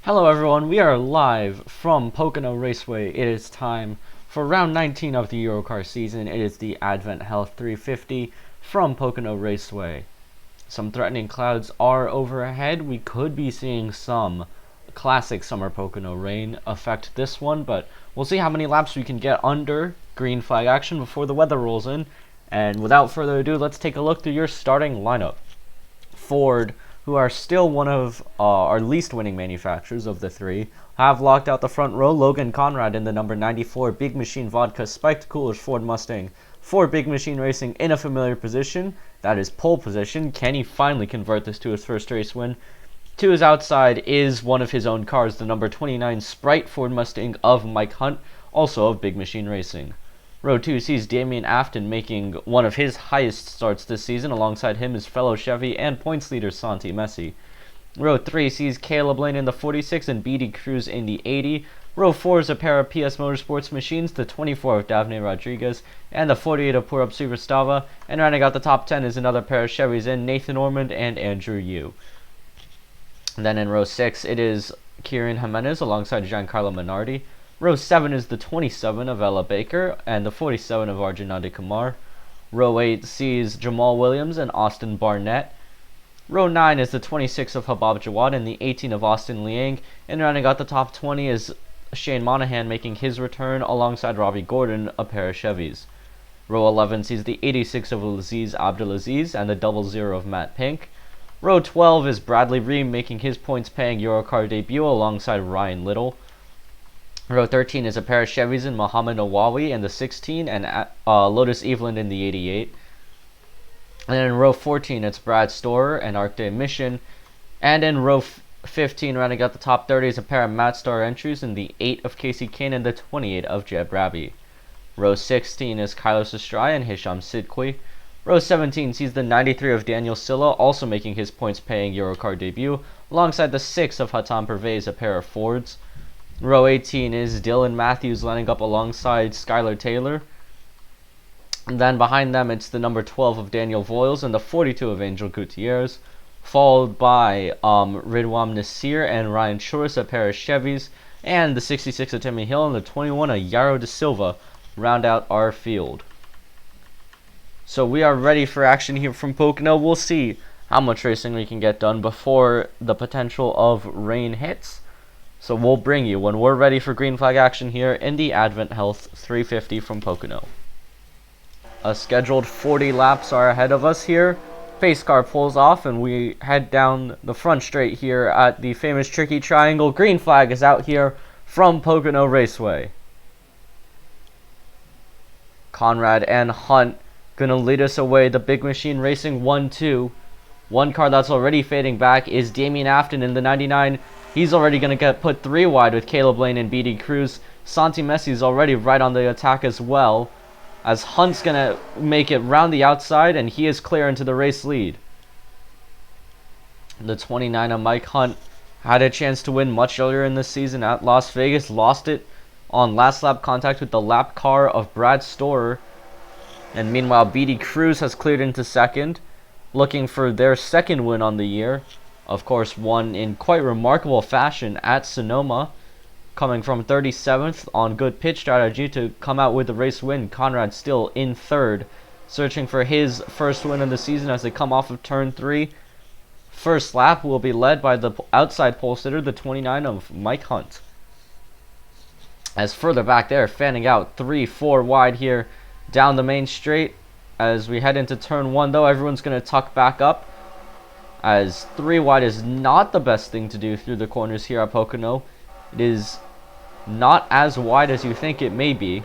Hello everyone, we are live from Pocono Raceway. It is time for round 19 of the YoruCAR season. It is the AdventHealth 350 from Pocono Raceway. Some threatening clouds are overhead. We could be seeing some classic summer Pocono rain affect this one, but we'll see how many laps we can get under green flag action before the weather rolls in. And without further ado, let's take a look through your starting lineup. Ford, who are still one of our least winning manufacturers of the three, have locked out the front row. Logan Conrad in the number 94 Big Machine Vodka Spiked Coolers Ford Mustang for Big Machine Racing in a familiar position. That is pole position. Can he finally convert this to his first race win? To his outside is one of his own cars, the number 29 Sprite Ford Mustang of Mike Hunt, also of Big Machine Racing. Row 2 sees Damian Afton making one of his highest starts this season. Alongside him is fellow Chevy and points leader Santi Messi. Row 3 sees Caleb Lane in the 46 and BD Cruz in the 80. Row 4 is a pair of PS Motorsports machines, the 24 of Davne Rodriguez and the 48 of Purup Suvrastava. And rounding out the top 10 is another pair of Chevys in Nathan Ormond and Andrew Yu. Then in row 6 it is Kieran Jimenez alongside Giancarlo Minardi. Row 7 is the 27 of Ella Baker and the 47 of Arjunandi Kumar. Row 8 sees Jamal Williams and Austin Barnett. Row 9 is the 26 of Habab Jawad and the 18 of Austin Liang. And rounding out the top 20 is Shane Monahan making his return alongside Robbie Gordon, a pair of Chevys. Row 11 sees the 86 of Aziz Abdulaziz and the 00 of Matt Pink. Row 12 is Bradley Ream making his points-paying YoruCAR debut alongside Ryan Little. Row 13 is a pair of Chevys in Muhammad Nawawi in the 16 and Lotus Evelyn in the 88. And then in row 14 it's Brad Storer and Arcade Mission. And in row 15 rounding out the top 30 is a pair of Matt Star entries in the 8 of Casey Kane and the 28 of Jeb Rabi. Row 16 is Kylos Estrella and Hisham Sidqui. Row 17 sees the 93 of Daniel Silla also making his points-paying YoruCAR debut alongside the 6 of Hatem Pervez, a pair of Fords. Row 18 is Dylan Matthews lining up alongside Skylar Taylor. And then behind them it's the number 12 of Daniel Voiles and the 42 of Angel Gutierrez, followed by Ridwan Nasir and Ryan Shores, a pair of Chevys, and the 66 of Timmy Hill and the 21 of Yaro da Silva round out our field. So we are ready for action here from Pocono. We'll see how much racing we can get done before the potential of rain hits. So we'll bring you when we're ready for green flag action here in the AdventHealth 350 from Pocono. A scheduled 40 laps are ahead of us here. Pace car pulls off and we head down the front straight here at the famous Tricky Triangle. Green flag is out here from Pocono Raceway. Conrad and Hunt gonna lead us away. The Big Machine Racing 1-2. One car that's already fading back is Damian Afton in the 99. He's already going to get put 3 wide with Caleb Lane and BD Cruz. Santi Messi's already right on the attack as well, as Hunt's going to make it round the outside, and he is clear into the race lead. The 29 of Mike Hunt had a chance to win much earlier in the season at Las Vegas, lost it on last lap contact with the lap car of Brad Storer. And meanwhile, BD Cruz has cleared into second, looking for their second win on the year. Of course, won in quite remarkable fashion at Sonoma, coming from 37th on good pitch strategy to come out with the race win. Conrad still in third, searching for his first win of the season as they come off of turn 3. First lap will be led by the outside pole sitter, the 29 of Mike Hunt. As further back there, fanning out 3-4 wide here down the main straight. As we head into turn 1 though, everyone's going to tuck back up, as 3 wide is not the best thing to do through the corners here at Pocono. It is not as wide as you think it may be.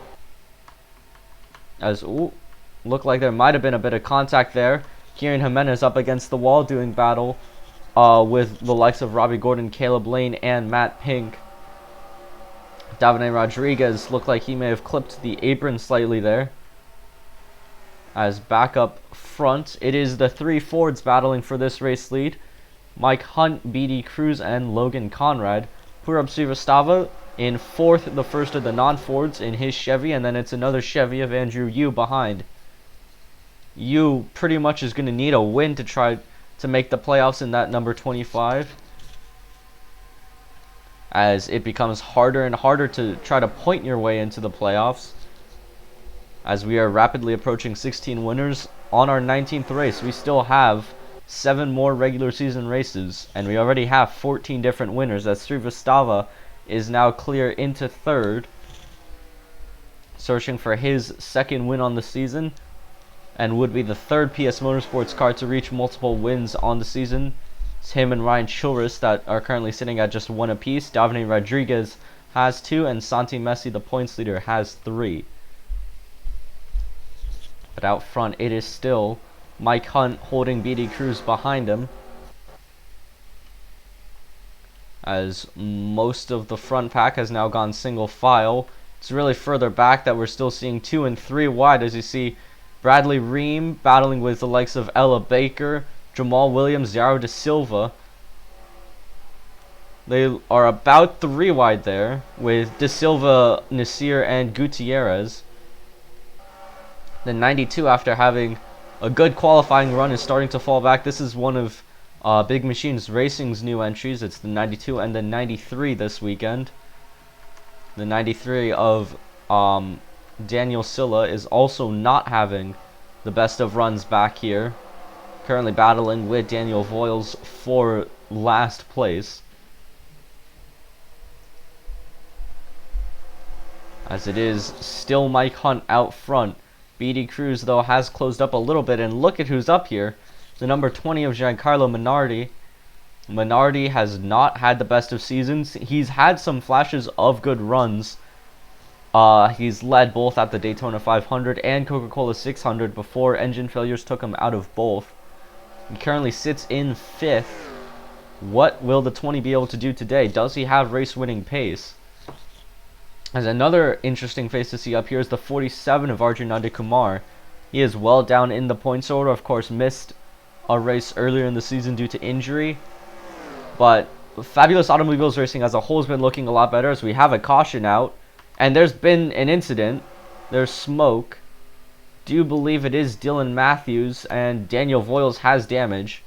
As, looked like there might have been a bit of contact there. Kieran Jimenez up against the wall doing battle with the likes of Robbie Gordon, Caleb Lane, and Matt Pink. Davine Rodriguez looked like he may have clipped the apron slightly there. As back up front, it is the 3 Fords battling for this race lead. Mike Hunt, BD Cruz, and Logan Conrad. Purup Suvrastava in 4th, the first of the non-Fords in his Chevy, and then it's another Chevy of Andrew Yu behind. Yu pretty much is going to need a win to try to make the playoffs in that number 25. as it becomes harder and harder to try to point your way into the playoffs, as we are rapidly approaching 16 winners on our 19th race. We still have 7 more regular season races, and we already have 14 different winners, as Srivastava is now clear into 3rd, searching for his 2nd win on the season, and would be the 3rd PS Motorsports car to reach multiple wins on the season. It's him and Ryan Chilris that are currently sitting at just 1 apiece. Davide Rodriguez has 2, and Santi Messi, the points leader, has 3. But out front, it is still Mike Hunt holding BD Cruz behind him, as most of the front pack has now gone single file. It's really further back that we're still seeing 2 and 3 wide, as you see Bradley Ream battling with the likes of Ella Baker, Jamal Williams, Yaro da Silva. They are about 3 wide there, with da Silva, Nasir, and Gutierrez. The 92, after having a good qualifying run, is starting to fall back. This is one of Big Machines Racing's new entries. It's the 92 and the 93 this weekend. The 93 of Daniel Silla is also not having the best of runs back here. Currently battling with Daniel Voiles for last place, as it is still Mike Hunt out front. BD Cruz, though, has closed up a little bit, and look at who's up here. The number 20 of Giancarlo Minardi. Minardi has not had the best of seasons. He's had some flashes of good runs. He's led both at the Daytona 500 and Coca-Cola 600 before engine failures took him out of both. He currently sits in 5th. What will the 20 be able to do today? Does he have race-winning pace? As another interesting face to see up here is the 47 of Arjun Nandakumar. He is well down in the points order. Of course, missed a race earlier in the season due to injury. But Fabulous Automobiles Racing as a whole has been looking a lot better, as we have a caution out. And there's been an incident. There's smoke. Do you believe it is Dylan Matthews, and Daniel Voiles has damage.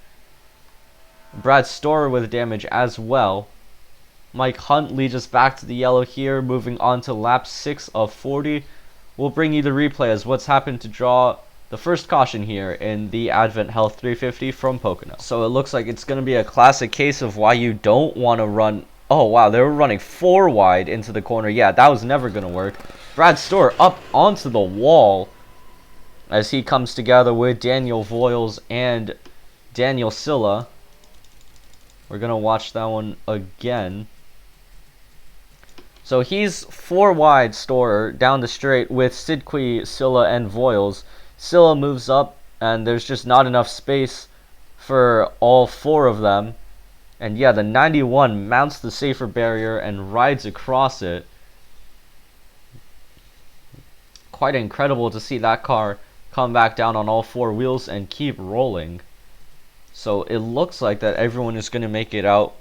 Brad Storer with damage as well. Mike Hunt leads us back to the yellow here, moving on to lap 6 of 40. We'll bring you the replay as what's happened to draw the first caution here in the AdventHealth 350 from Pocono. So it looks like it's going to be a classic case of why you don't want to run. Oh wow, they were running 4 wide into the corner. Yeah, that was never going to work. Brad Storer up onto the wall as he comes together with Daniel Voiles and Daniel Silla. We're going to watch that one again. So he's 4 wide, Storer, down the straight with Sidqui, Silla, and Voiles. Silla moves up, and there's just not enough space for all 4 of them. And yeah, the 91 mounts the safer barrier and rides across it. Quite incredible to see that car come back down on all 4 wheels and keep rolling. So it looks like that everyone is going to make it out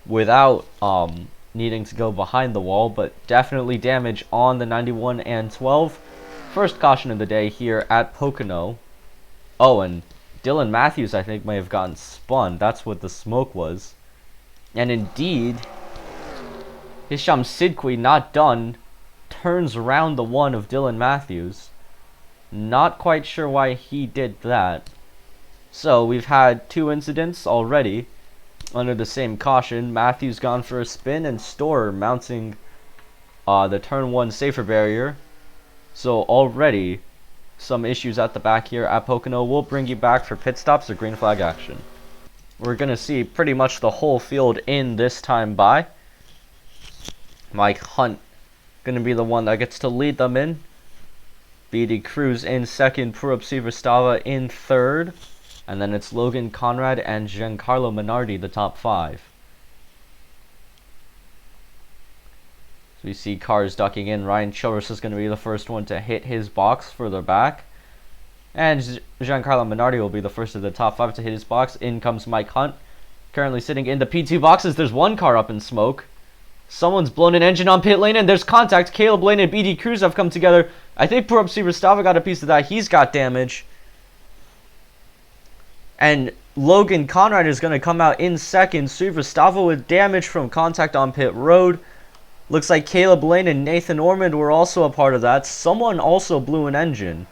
without needing to go behind the wall, but definitely damage on the 91 and 12. First caution of the day here at Pocono. Oh, and Dylan Matthews, I think, may have gotten spun. That's what the smoke was. And indeed, Hisham Sidqui, not done, turns around the 1 of Dylan Matthews. Not quite sure why he did that. So we've had 2 incidents already under the same caution. Matthews gone for a spin, and Storer mounting the turn 1 safer barrier. So already some issues at the back here at Pocono. We'll bring you back for pit stops or green flag action. We're going to see pretty much the whole field in this time by. Mike Hunt going to be the one that gets to lead them in. BD Cruz in 2nd, Purab Srivastava in 3rd. And then it's Logan Conrad and Giancarlo Minardi, the top 5. So we see cars ducking in. Ryan Chilris is going to be the first one to hit his box further back. And Giancarlo Minardi will be the first of the top 5 to hit his box. In comes Mike Hunt, currently sitting in the P2 boxes. There's one car up in smoke. Someone's blown an engine on pit lane, and there's contact. Caleb Lane and BD Cruz have come together. I think Purab Srivastava got a piece of that. He's got damage. And Logan Conrad is going to come out in second. Srivastava with damage from contact on pit road. Looks like Caleb Lane and Nathan Ormond were also a part of that. Someone also blew an engine.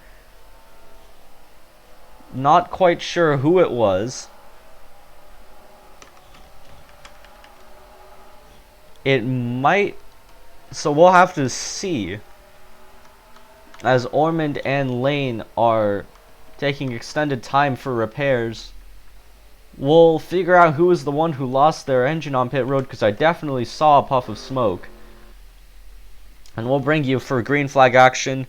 Not quite sure who it was. It might... So we'll have to see. As Ormond and Lane are taking extended time for repairs. We'll figure out who is the one who lost their engine on pit road, because I definitely saw a puff of smoke. And we'll bring you for green flag action,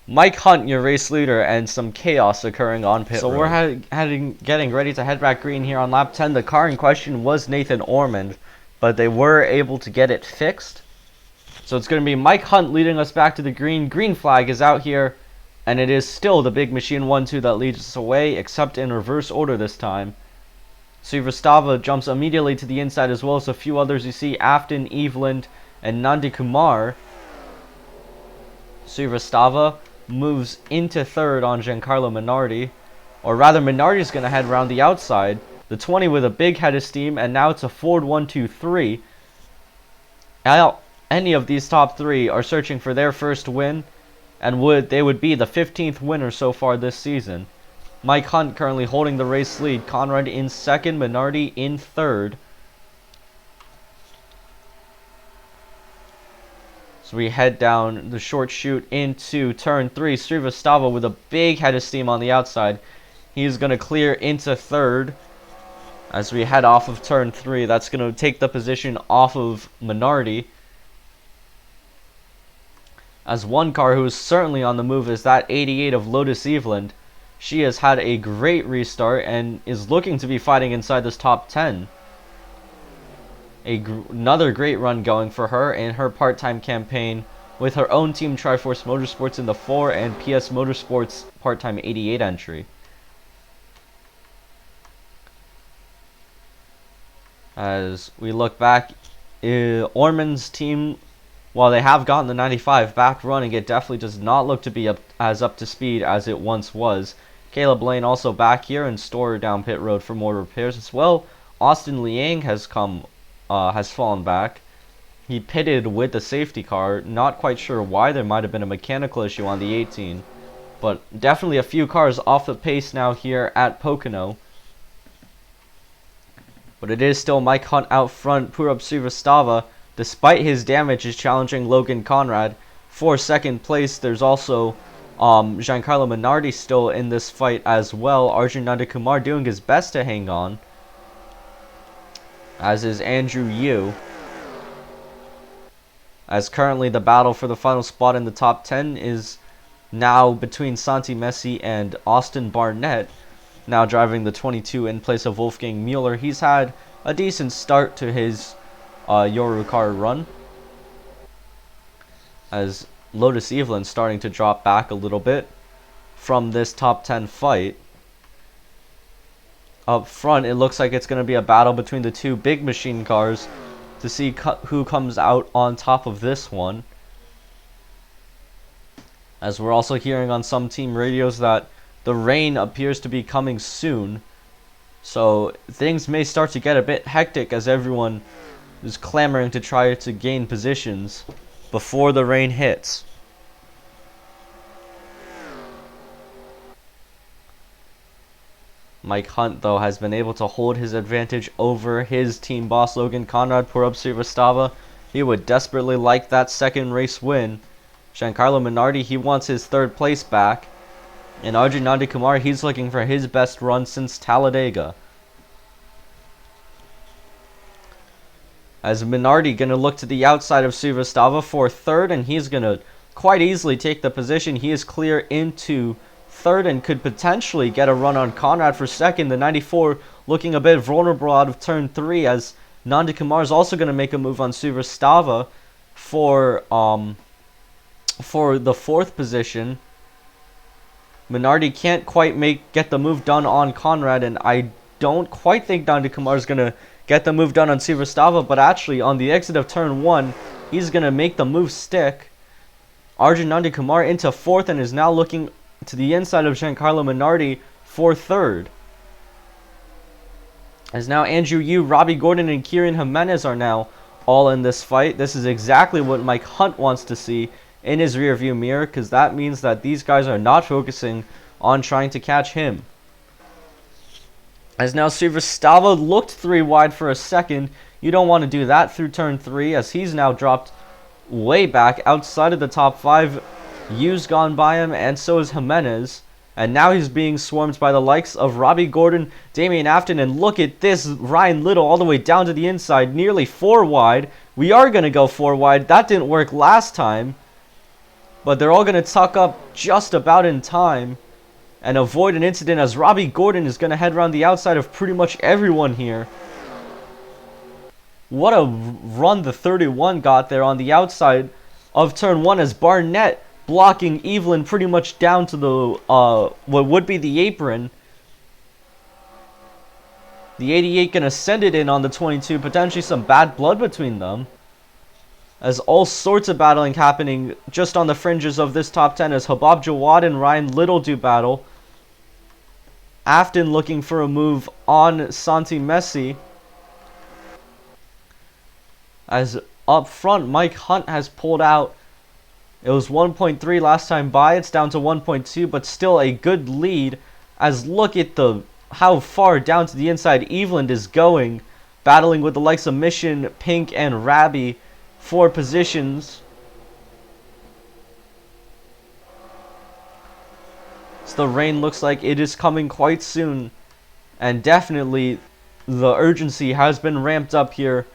Mike Hunt, your race leader, and some chaos occurring on pit road. So we're getting ready to head back green here on lap 10. The car in question was Nathan Ormond, but they were able to get it fixed. So it's going to be Mike Hunt leading us back to the green. Green flag is out here, and it is still the big machine 1-2 that leads us away, except in reverse order this time. Srivastava jumps immediately to the inside, as well as a few others you see, Afton, Eveland, and Nandi Kumar. Srivastava moves into third on Giancarlo Minardi. Or rather, Minardi's going to head around the outside. The 20 with a big head of steam, and now it's a Ford 1-2-3. Any of these top three are searching for their first win, and they would be the 15th winner so far this season. Mike Hunt currently holding the race lead. Conrad in second, Minardi in third. So we head down the short chute into turn 3. Srivastava with a big head of steam on the outside. He's going to clear into third as we head off of turn 3. That's going to take the position off of Minardi. As one car who is certainly on the move is that 88 of Lotus Eveland. She has had a great restart and is looking to be fighting inside this top 10. Another great run going for her in her part-time campaign with her own team Triforce Motorsports in the 4 and PS Motorsports part-time 88 entry. As we look back, Ormond's team, while they have gotten the 95 back running, it definitely does not look to be as up to speed as it once was. Caleb Lane also back here and Storer down pit road for more repairs as well. Austin Liang has fallen back. He pitted with the safety car. Not quite sure why. There might have been a mechanical issue on the 18. But definitely a few cars off the pace now here at Pocono. But it is still Mike Hunt out front. Purab Srivastava, despite his damage, is challenging Logan Conrad for second place. There's also Giancarlo Minardi still in this fight as well. Arjun Nandakumar doing his best to hang on, as is Andrew Yu. As currently the battle for the final spot in the top 10 is now between Santi Messi and Austin Barnett, now driving the 22 in place of Wolfgang Mueller. He's had a decent start to his YoruCAR run, as Lotus Eveland starting to drop back a little bit from this top 10 fight. Up front, it looks like it's going to be a battle between the two big machine cars to see who comes out on top of this one. As we're also hearing on some team radios that the rain appears to be coming soon, so things may start to get a bit hectic as everyone is clamoring to try to gain positions before the rain hits. Mike Hunt, though, has been able to hold his advantage over his team boss, Logan Conrad. Purab Srivastava, he would desperately like that second race win. Giancarlo Minardi, he wants his third place back. And Arjun Nandakumar, he's looking for his best run since Talladega. As Minardi going to look to the outside of Srivastava for third, and he's going to quite easily take the position. He is clear into third and could potentially get a run on Conrad for second. The 94 looking a bit vulnerable out of turn 3, as Nandakumar is also going to make a move on Srivastava for the fourth position. Minardi can't quite get the move done on Conrad, and I don't quite think Nandakumar is going to get the move done on Srivastava, but actually on the exit of turn 1, he's going to make the move stick. Arjun Nandakumar into fourth and is now looking to the inside of Giancarlo Minardi for third. As now Andrew Yu, Robbie Gordon, and Kieran Jimenez are now all in this fight. This is exactly what Mike Hunt wants to see in his rearview mirror, because that means that these guys are not focusing on trying to catch him. As now Srivastava looked 3 wide for a second. You don't want to do that through turn 3, as he's now dropped way back outside of the top 5. Yu's gone by him, and so is Jimenez. And now he's being swarmed by the likes of Robbie Gordon, Damian Afton, and look at this, Ryan Little all the way down to the inside, nearly 4 wide. We are going to go 4 wide. That didn't work last time, but they're all going to tuck up just about in time and avoid an incident, as Robbie Gordon is going to head around the outside of pretty much everyone here. What a run the 31 got there on the outside of turn 1, as Barnett blocking Evelyn pretty much down to the what would be the apron. The 88 gonna send it in on the 22, potentially some bad blood between them, as all sorts of battling happening just on the fringes of this top 10, as Habab Jawad and Ryan Little do battle. Afton looking for a move on Santi Messi, as up front Mike Hunt has pulled out. It was 1.3 last time by. It's down to 1.2, but still a good lead, as look at how far down to the inside Eveland is going, battling with the likes of Mission, Pink, and Rabbi for positions. So the rain looks like it is coming quite soon, and definitely the urgency has been ramped up here.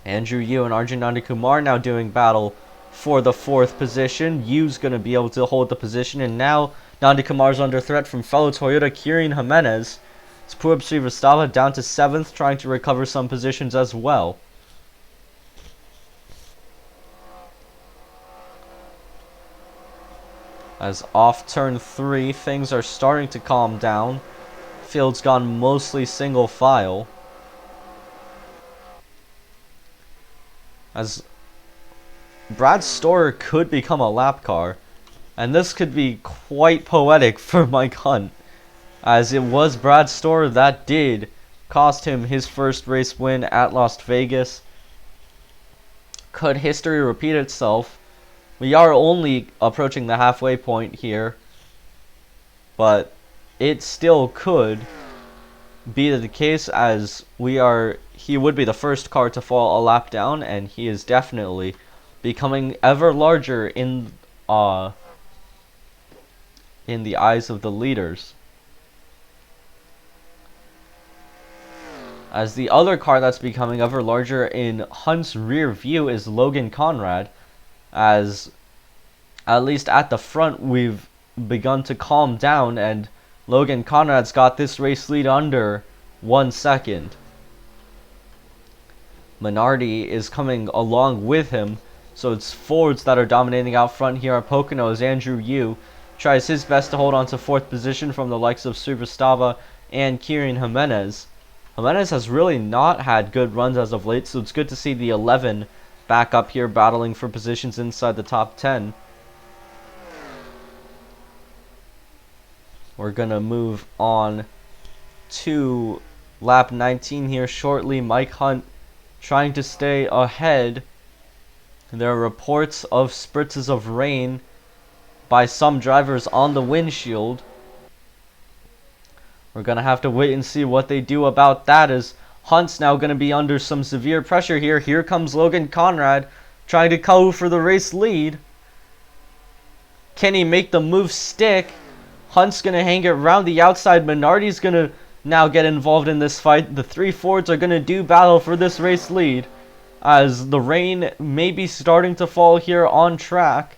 Andrew Yu and Arjun Nandakumar now doing battle for the 4th position. Yu's going to be able to hold the position, and now Nandakumar's under threat from fellow Toyota Kieran Jimenez. It's Purab Srivastava down to 7th, trying to recover some positions as well. As off turn 3, things are starting to calm down. Field's gone mostly single file, as Brad Storer could become a lap car, and this could be quite poetic for Mike Hunt, as it was Brad Storer that did cost him his first race win at Las Vegas. Could history repeat itself? We are only approaching the halfway point here, but it still could be the case, as he would be the first car to fall a lap down, and he is definitely becoming ever larger in the eyes of the leaders. As the other car that's becoming ever larger in Hunt's rear view is Logan Conrad, as at least at the front we've begun to calm down, and Logan Conrad's got this race lead under 1 second. Minardi is coming along with him, so it's Fords that are dominating out front here at Pocono, as Andrew Yu tries his best to hold on to 4th position from the likes of Srivastava and Kieran Jimenez. Jimenez has really not had good runs as of late, so it's good to see the 11 back up here battling for positions inside the top 10. We're going to move on to lap 19 here shortly. Mike Hunt trying to stay ahead. There are reports of spritzes of rain by some drivers on the windshield. We're going to have to wait and see what they do about that, as Hunt's now going to be under some severe pressure here. Here comes Logan Conrad trying to go for the race lead. Can he make the move stick? Hunt's going to hang it around the outside. Minardi's going to now get involved in this fight. The 3 Fords are going to do battle for this race lead, as the rain may be starting to fall here on track.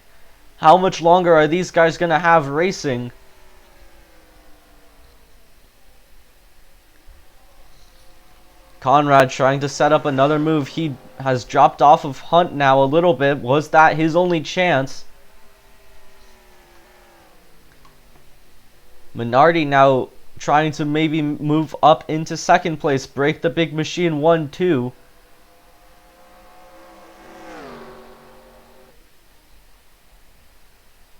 How much longer are these guys going to have racing? Conrad trying to set up another move. He has dropped off of Hunt now a little bit. Was that his only chance? Minardi now trying to maybe move up into 2nd place, break the big machine 1-2.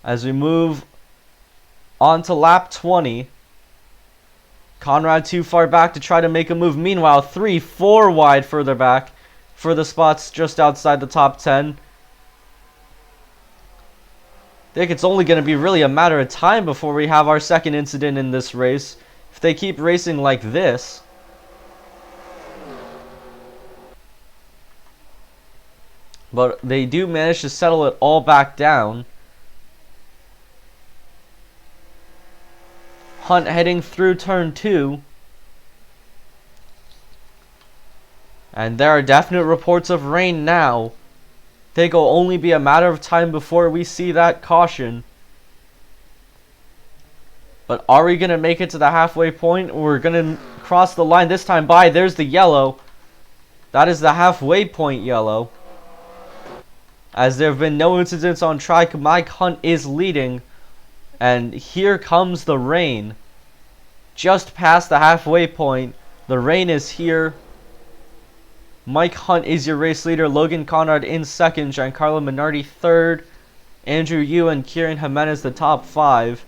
As we move on to lap 20, Conrad too far back to try to make a move. Meanwhile, 3-4 wide further back for the spots just outside the top 10. I think it's only going to be really a matter of time before we have our second incident in this race. If they keep racing like this. But they do manage to settle it all back down. Hunt heading through turn 2. And there are definite reports of rain now. I think it'll only be a matter of time before we see that caution. But are we going to make it to the halfway point? We're going to cross the line this time by. There's the yellow. That is the halfway point yellow. As there have been no incidents on track, Mike Hunt is leading. And here comes the rain. Just past the halfway point. The rain is here. Mike Hunt is your race leader. Logan Conrad in second. Giancarlo Minardi third. Andrew Yu and Kieran Jimenez the top 5.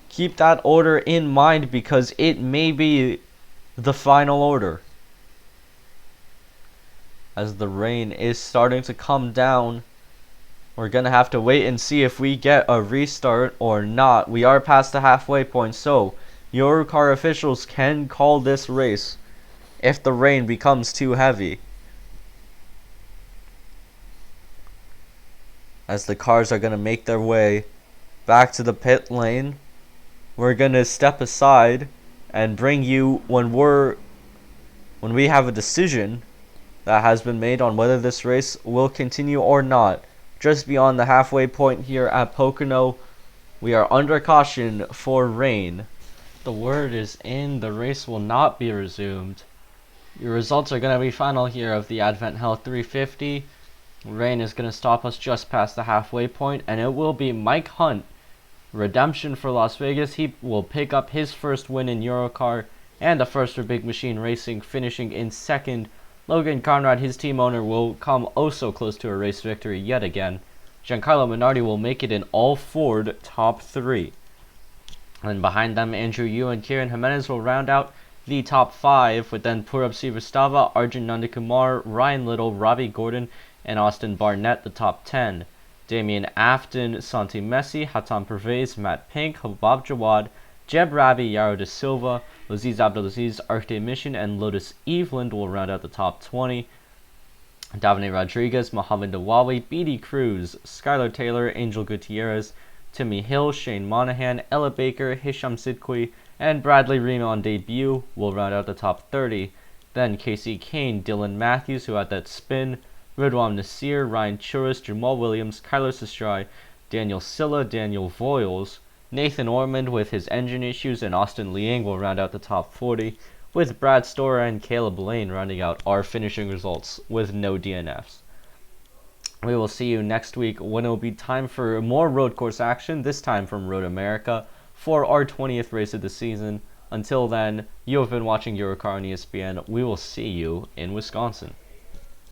Keep that order in mind because it may be the final order. As the rain is starting to come down, we're going to have to wait and see if we get a restart or not. We are past the halfway point, so YoruCAR officials can call this race if the rain becomes too heavy. As the cars are going to make their way back to the pit lane, we're going to step aside and bring you when we have a decision that has been made on whether this race will continue or not. Just beyond the halfway point here at Pocono, we are under caution for rain. The word is in, the race will not be resumed. Your results are going to be final here of the AdventHealth 350. Rain is going to stop us just past the halfway point, and it will be Mike Hunt. Redemption for Las Vegas. He will pick up his first win in YoruCAR and the first for Big Machine Racing, finishing in second. Logan Conrad, his team owner, will come oh so close to a race victory yet again. Giancarlo Minardi will make it in all Ford top 3. And behind them, Andrew Yu and Kieran Jimenez will round out the top 5, with then Purab Srivastava, Arjun Nandakumar, Ryan Little, Robbie Gordon, and Austin Barnett the top 10. Damian Afton, Santi Messi, Hatem Pervez, Matt Pink, Habab Jawad, Jeb Rabi, Yaro De Silva, Aziz Abdulaziz, Arcade Mission, and Lotus Eveland will round out the top 20. Davide Rodriguez, Mohamed Nawawi, BD Cruz, Skylar Taylor, Angel Gutierrez, Timmy Hill, Shane Monahan, Ella Baker, Hisham Sidqui, and Bradley Reno on debut will round out the top 30. Then Casey Kane, Dylan Matthews, who had that spin, Ridwan Nasir, Ryan Churis, Jamal Williams, Kyler Sestrai, Daniel Silla, Daniel Voiles, Nathan Ormond with his engine issues, and Austin Liang will round out the top 40, with Brad Storer and Caleb Lane rounding out our finishing results with no DNFs. We will see you next week when it will be time for more road course action, this time from Road America, for our 20th race of the season. Until then, you have been watching YoruCAR on ESPN. We will see you in Wisconsin.